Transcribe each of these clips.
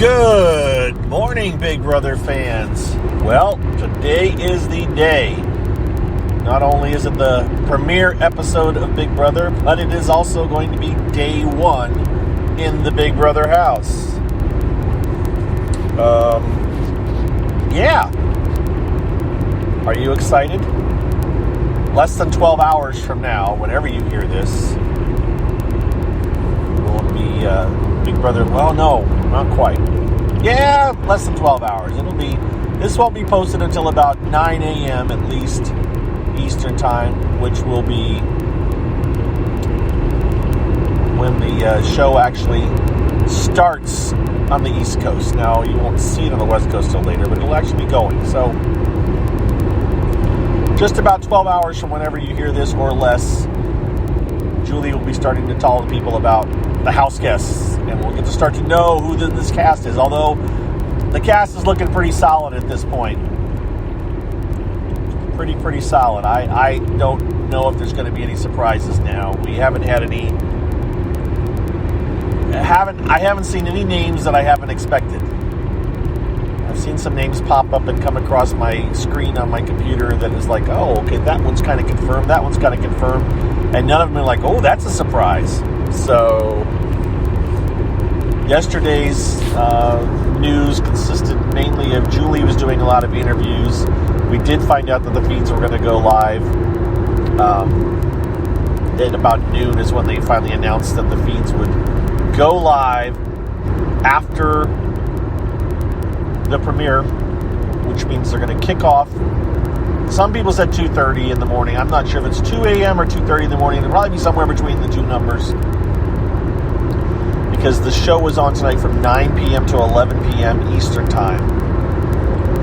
Good morning, Big Brother fans. Well, today is the day. Not only is it the premiere episode of Big Brother, but it is also going to be day one in the Big Brother house. Yeah. Are you excited? Less than 12 hours from now, whenever you hear this, will be Big Brother. Well, no, not quite. Yeah, less than 12 hours. This won't be posted until about 9 a.m. at least Eastern time, which will be when the show actually starts on the East Coast. Now, you won't see it on the West Coast till later, but it'll actually be going. So, just about 12 hours from whenever you hear this or less, Julie will be starting to tell the people about the house guests, and we'll get to start to know who this cast is, although the cast is looking pretty solid at this point. Pretty solid. I don't know if there's going to be any surprises now. We haven't had any. I haven't seen any names that I haven't expected. I've seen some names pop up and come across my screen on my computer that is like, oh, okay, that one's kind of confirmed, that one's kind of confirmed, and none of them are like, oh, that's a surprise. So, yesterday's news consisted mainly of Julie was doing a lot of interviews. We did find out that the feeds were going to go live. At about noon is when they finally announced that the feeds would go live after the premiere, which means they're going to kick off. Some people said 2:30 in the morning. I'm not sure if it's 2 a.m. or 2:30 in the morning. It'll probably be somewhere between the two numbers, because the show is on tonight from 9 p.m. to 11 p.m. Eastern time,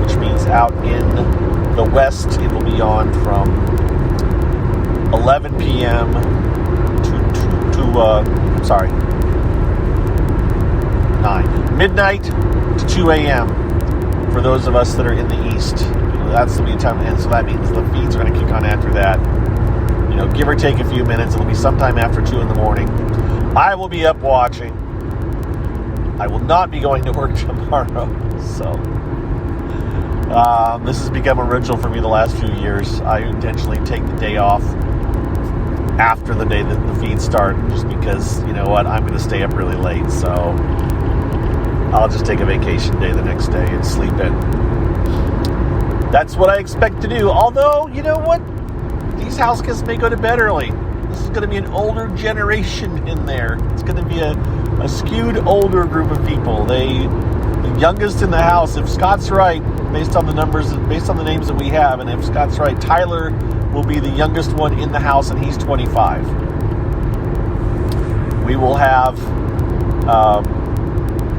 which means out in the West it will be on from 11 p.m. to midnight to 2 a.m. for those of us that are in the East. That's the time to end, so that means the feeds are going to kick on after that. Give or take a few minutes. It'll be sometime after 2 in the morning. I will be up watching. I will not be going to work tomorrow, so this has become a ritual for me the last few years. I intentionally take the day off after the day that the feeds start, just because, you know what, I'm going to stay up really late, so I'll just take a vacation day the next day and sleep in. That's what I expect to do, although, you know what, these house guests may go to bed early. This is going to be an older generation in there. It's going to be a skewed older group of people. The youngest in the house, if Scott's right, based on the numbers, based on the names that we have, and if Scott's right, Tyler will be the youngest one in the house, and he's 25. We will have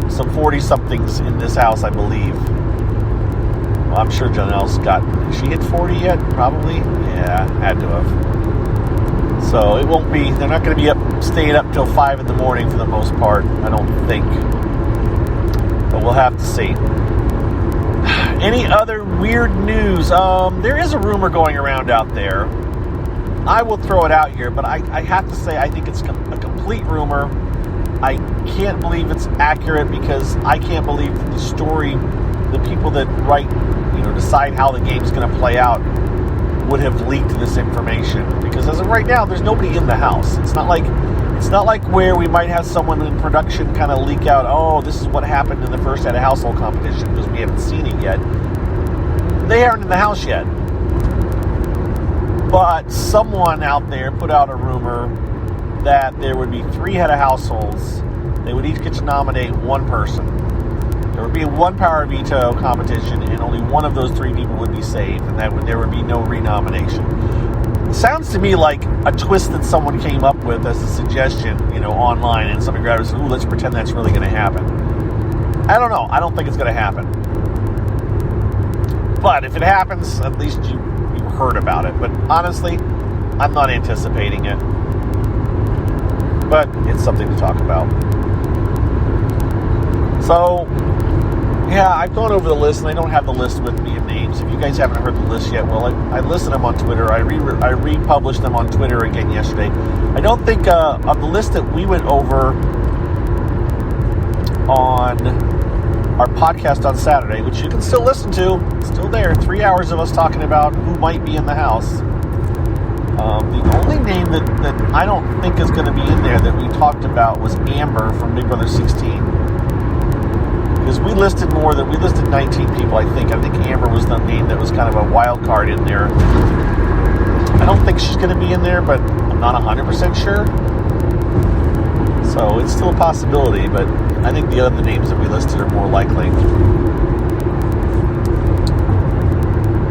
some 40-somethings in this house, I believe. Well, I'm sure Janelle's has she hit 40 yet? Probably. Yeah, had to have. So it won't be, they're not going to be staying up till 5 in the morning for the most part, I don't think. But we'll have to see. Any other weird news? There is a rumor going around out there. I will throw it out here, but I have to say I think it's a complete rumor. I can't believe it's accurate, because I can't believe the story, the people that write, decide how the game's going to play out would have leaked this information, because as of right now, there's nobody in the house. It's not like where we might have someone in production kind of leak out, oh, this is what happened in the first at a household competition, because we haven't seen it yet. They aren't in the house yet. But someone out there put out a rumor that there would be 3 head of households. They would each get to nominate one person. There would be a one power veto competition, and only one of those 3 people would be saved, and there would be no renomination. It sounds to me like a twist that someone came up with as a suggestion, online, and somebody grabbed it and said, ooh, let's pretend that's really going to happen. I don't know. I don't think it's going to happen. But if it happens, at least you heard about it. But honestly, I'm not anticipating it. But it's something to talk about. So, yeah, I've gone over the list, and I don't have the list with me of names. If you guys haven't heard the list yet, well, I listed them on Twitter. I republished them on Twitter again yesterday. I don't think on the list that we went over on our podcast on Saturday, which you can still listen to. It's still there. 3 hours of us talking about who might be in the house. The only name that I don't think is going to be in there that we talked about was Amber from Big Brother 16. Because we listed 19 people, I think. I think Amber was the name that was kind of a wild card in there. I don't think she's going to be in there, but I'm not 100% sure. So it's still a possibility, but I think the other names that we listed are more likely.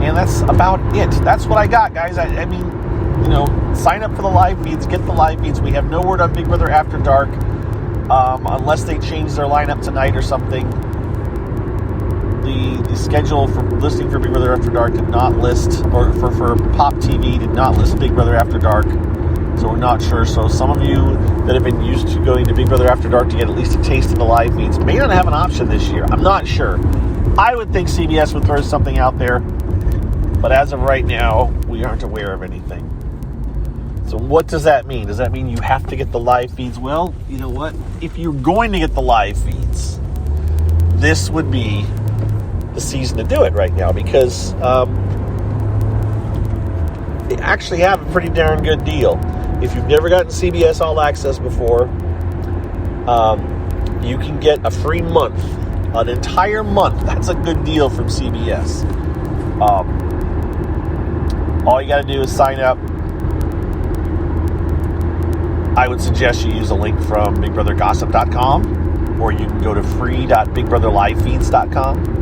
And that's about it. That's what I got, guys. I mean, sign up for the live feeds, get the live feeds. We have no word on Big Brother After Dark, unless they change their lineup tonight or something. The schedule for listening for Big Brother After Dark did not list, or for Pop TV did not list Big Brother After Dark. So we're not sure. So some of you that have been used to going to Big Brother After Dark to get at least a taste of the live feeds may not have an option this year. I'm not sure. I would think CBS would throw something out there. But as of right now, we aren't aware of anything. So what does that mean? Does that mean you have to get the live feeds? Well, you know what? If you're going to get the live feeds, this would be the season to do it right now, because they actually have a pretty darn good deal. If you've never gotten CBS All Access before, you can get a free month, an entire month. That's a good deal from CBS. All you got to do is sign up. I would suggest you use a link from BigBrotherGossip.com, or you can go to free.BigBrotherLiveFeeds.com.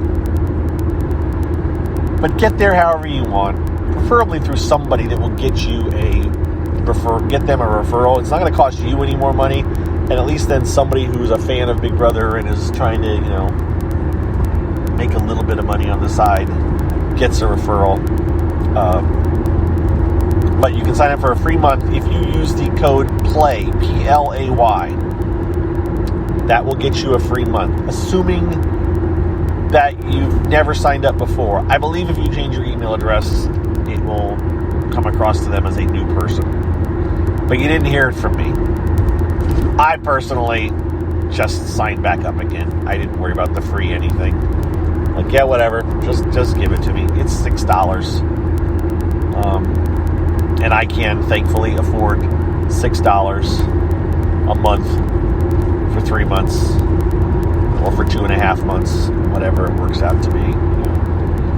But get there however you want, preferably through somebody that will get you get them a referral. It's not going to cost you any more money, and at least then somebody who's a fan of Big Brother and is trying to, make a little bit of money on the side gets a referral. But you can sign up for a free month if you use the code PLAY, P-L-A-Y. That will get you a free month, assuming that you've never signed up before. I believe if you change your email address, it will come across to them as a new person. But you didn't hear it from me. I personally just signed back up again. I didn't worry about the free anything. Like, yeah, whatever. Just give it to me. It's $6. And I can, thankfully, afford $6 a month for 3 months, or for 2.5 months, whatever it works out to be.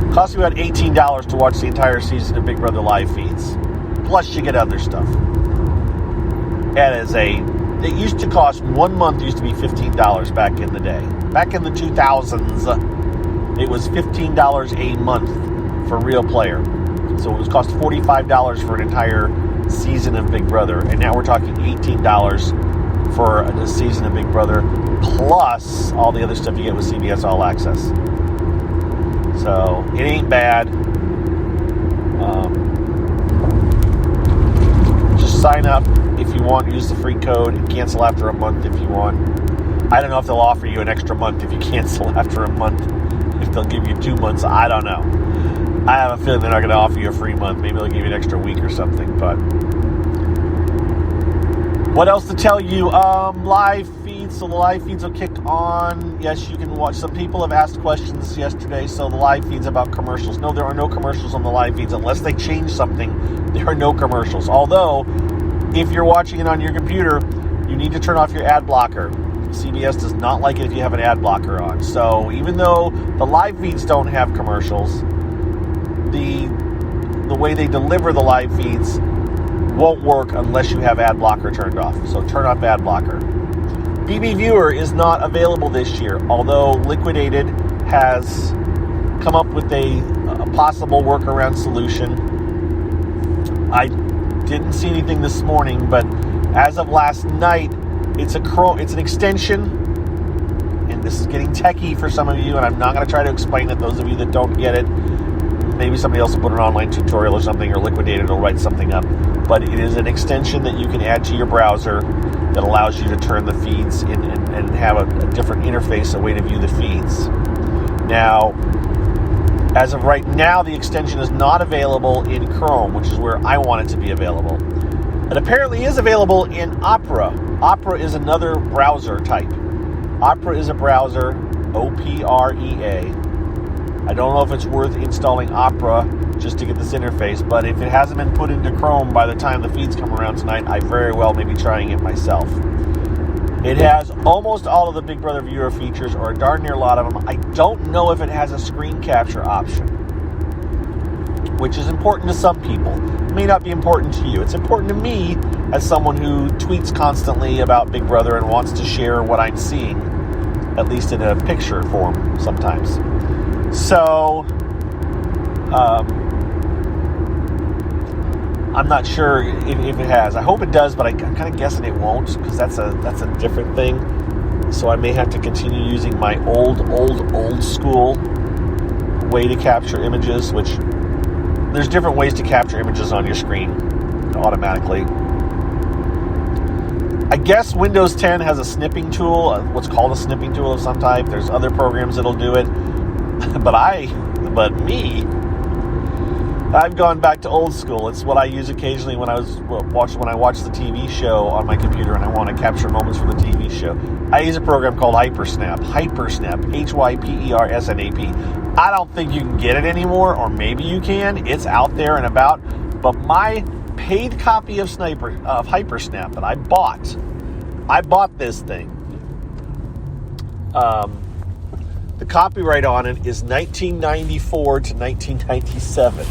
It costs me about $18 to watch the entire season of Big Brother live feeds. Plus, you get other stuff. It used to cost, 1 month used to be $15 back in the day. Back in the 2000s, it was $15 a month for Real Player. So it was cost $45 for an entire season of Big Brother. And now we're talking $18 for a season of Big Brother, plus all the other stuff you get with CBS All Access. So it ain't bad. Just sign up if you want. Use the free code and cancel after a month if you want. I don't know if they'll offer you an extra month if you cancel after a month. If they'll give you 2 months, I don't know. I have a feeling they're not going to offer you a free month. Maybe they'll give you an extra week or something. But what else to tell you? Live feeds. So the live feeds will kick on. Yes, you can watch. Some people have asked questions yesterday. So the live feeds about commercials. No, there are no commercials on the live feeds. Unless they change something, there are no commercials. Although, if you're watching it on your computer, you need to turn off your ad blocker. CBS does not like it if you have an ad blocker on. So even though the live feeds don't have commercials, the way they deliver the live feeds won't work unless you have ad blocker turned off. So turn off ad blocker. BB Viewer is not available this year, although Liquidated has come up with a possible workaround solution. I didn't see anything this morning, but as of last night, it's an extension, and this is getting techie for some of you, and I'm not going to try to explain it. Those of you that don't get it, maybe somebody else will put an online tutorial or something, or Liquidated will write something up. But it is an extension that you can add to your browser that allows you to turn the feeds in and have a different interface, a way to view the feeds. Now, as of right now, the extension is not available in Chrome, which is where I want it to be available. It apparently is available in Opera. Opera is another browser type. Opera is a browser Oprea. I don't know if it's worth installing Opera just to get this interface, but if it hasn't been put into Chrome by the time the feeds come around tonight, I very well may be trying it myself. It has almost all of the Big Brother viewer features, or a darn near lot of them. I don't know if it has a screen capture option, which is important to some people. It may not be important to you. It's important to me as someone who tweets constantly about Big Brother and wants to share what I'm seeing, at least in a picture form sometimes. So, I'm not sure if it has. I hope it does, but I'm kind of guessing it won't, because that's a different thing. So I may have to continue using my old school way to capture images, which there's different ways to capture images on your screen automatically. I guess Windows 10 has a snipping tool, what's called a snipping tool of some type. There's other programs that'll do it. But me, I've gone back to old school. It's what I use occasionally when I watch the TV show on my computer and I want to capture moments from the TV show. I use a program called Hypersnap. Hypersnap, Hypersnap. I don't think you can get it anymore, or maybe you can. It's out there and about. But my paid copy of Hypersnap that I bought this thing. The copyright on it is 1994 to 1997.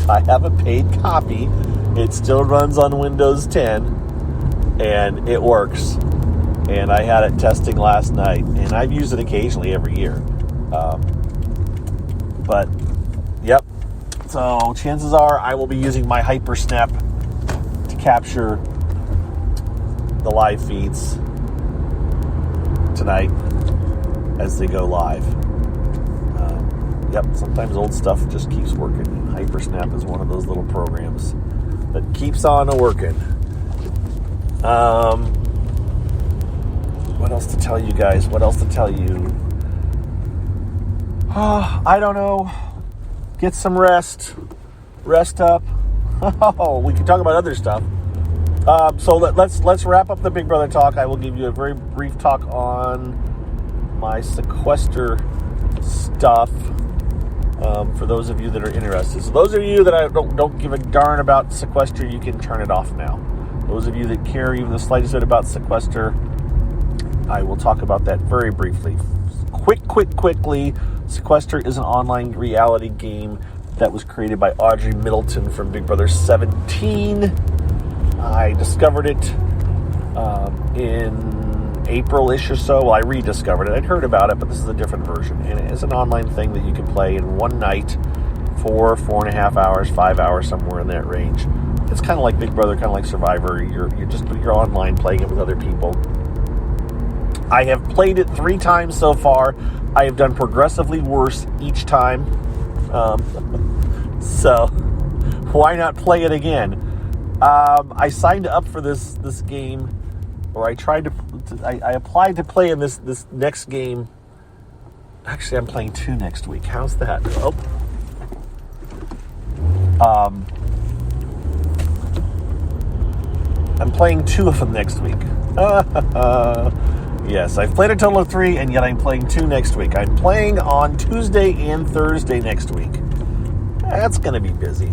I have a paid copy. It still runs on Windows 10, and it works. And I had it testing last night, and I've used it occasionally every year. But, yep. So chances are I will be using my Hypersnap to capture the live feeds tonight as they go live. Yep, sometimes old stuff just keeps working. Hypersnap is one of those little programs that keeps on working. What else to tell you guys? What else to tell you? I don't know. Get some rest. Rest up. We can talk about other stuff. So let's wrap up the Big Brother talk. I will give you a very brief talk on my sequester stuff. For those of you that are interested. So those of you that don't give a darn about sequester, you can turn it off now. Those of you that care even the slightest bit about sequester, I will talk about that very briefly. Quickly, Sequester is an online reality game that was created by Audrey Middleton from Big Brother 17. I discovered it in April-ish or so. Well, I rediscovered it. I'd heard about it, but this is a different version. And it is an online thing that you can play in one night, 4.5 hours, 5 hours, somewhere in that range. It's kind of like Big Brother, kind of like Survivor. You're online playing it with other people. I have played it 3 times so far. I have done progressively worse each time. So why not play it again? I signed up for this game, or I applied to play in this next game. Actually, I'm playing 2 next week. How's that? I'm playing 2 of them next week. Yes, I've played a total of 3, and yet I'm playing 2 next week. I'm playing on Tuesday and Thursday next week. That's going to be busy.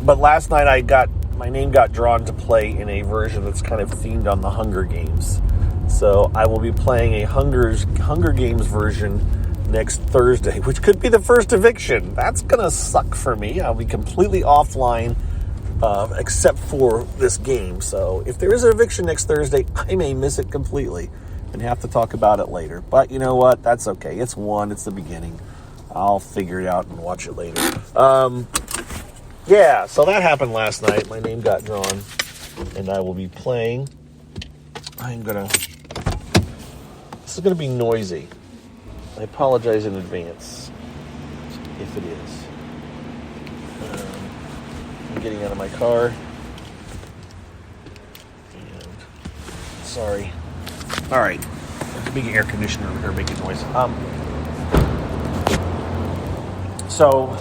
But last night my name got drawn to play in a version that's kind of themed on the Hunger Games. So I will be playing a Hunger Games version next Thursday, which could be the first eviction. That's going to suck for me. I'll be completely offline, except for this game. So if there is an eviction next Thursday, I may miss it completely and have to talk about it later. But you know what? That's okay. It's the beginning. I'll figure it out and watch it later. Yeah, so that happened last night. My name got drawn, and I will be playing. This is going to be noisy. I apologize in advance if it is. I'm getting out of my car. And sorry. All right. There's a big air conditioner over here making noise. So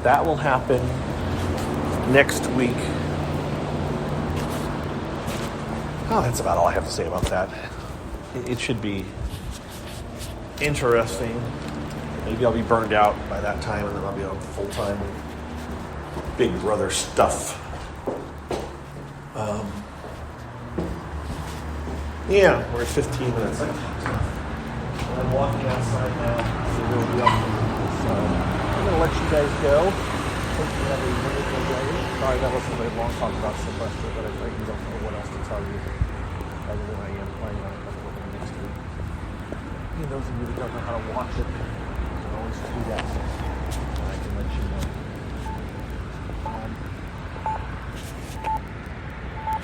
that will happen next week. Oh, that's about all I have to say about that. It should be interesting. Maybe I'll be burned out by that time, and then I'll be on full-time Big Brother stuff. Yeah, we're at 15 minutes. I'm walking outside now. So we'll be up. So I'm going to let you guys go. Hope you have a wonderful day. Sorry that wasn't a very long talk about Sylvester, but I frankly don't know what else to tell you other than I am planning on coming over next week. And those of you that don't know how to watch it, you can always tweet at me, and I can let you know.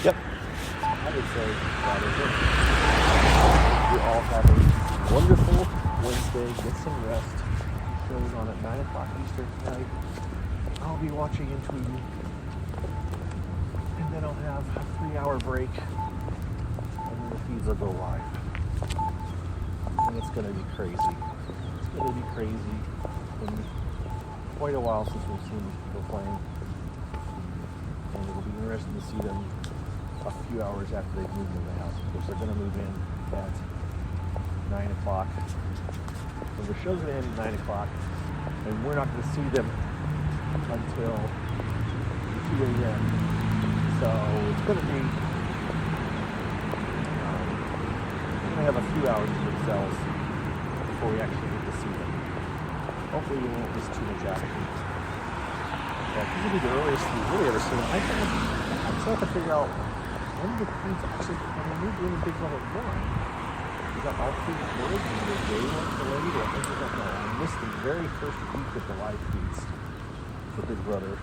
Yep. I would say that is it. You all have a wonderful Wednesday. Get some rest. Show's on at 9 o'clock Eastern tonight. I'll be watching In Tweety. And then I'll have a 3-hour break. And then the feeds will go live. And it's going to be crazy. It's going to be crazy. It's been quite a while since we've seen these people playing. And it'll be interesting to see them a few hours after they've moved in the house. Of course, they're going to move in at 9 o'clock. So the show's going to end at 9 o'clock. And we're not going to see them until 2 a.m. So it's going to be, we're going to have a few hours to themselves before we actually get to see them. Hopefully we won't miss too much action. Yeah, this will be the earliest we've really ever seen. I still have to figure out when the Queens actually, when they moved in Big Brother 1, we got all 3 recorded and the day went delayed, or I think we don't know. I missed the very first week of the live feeds for Big Brother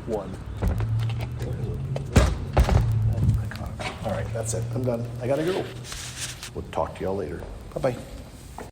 1. All right, that's it. I'm done. I gotta go. We'll talk to y'all later. Bye-bye.